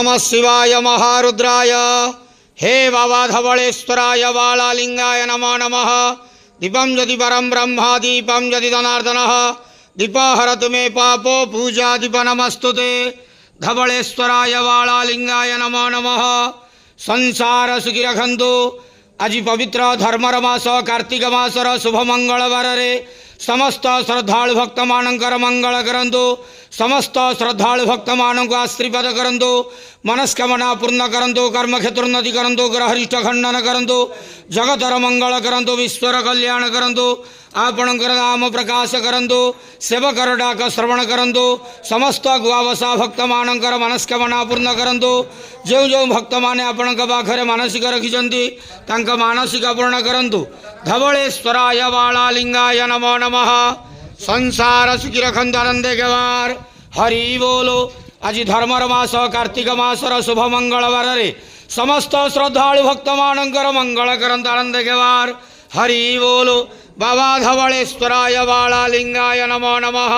नमः शिवाय महारुद्राय। हे बाबा धवलेश्वराय बालालिंगाय नमो नमः। दीपं यदि परं ब्रह्म दीपं यदि जनार्दनः दीपहरतु मे पापो पूजा दीप नमस्तुते। धवलेश्वराय बालालिंगाय नमो नमः। संसार सुखी रखंतु। आज पवित्र धर्मर मास कार्तिक मासर शुभ मंगलवार रे समस्त श्रद्धालु भक्त मानकर मंगल करंतु। समस्त श्रद्धालु भक्त मान को आशीर्वाद करंतु। मनस्कामना पूर्ण करंतु। कर्म क्षेत्र उन्नति करंतु। ग्रहरिष्ठ खंडन करंतु। जगतर मंगल करंतु। विश्वर कल्याण करंतु। आपणकर नाम प्रकाश करंतु। सेवकर डाक श्रवण करंतु। समस्त गुआवसा भक्त मानकर मनस्कामना पूर्ण करंतु। जो जो भक्त माने आपणक पाखरे मानसिक रखिछन्ति तांक मानसिक पूर्ण करंतु। धवलेश्वराय बालालिंगाय नमो नमः। संसार सुखी रखंतु आनंदे गवार। हरि बोलो। आज धर्मर मास कार्तिक मासर शुभ मंगलवार रे समस्त श्रद्धालु भक्त मानकर मंगल करंतु आनंदे गवार। हरि बोलो। बाबा धवलेश्वराय बालालिंगाय नमो नमः।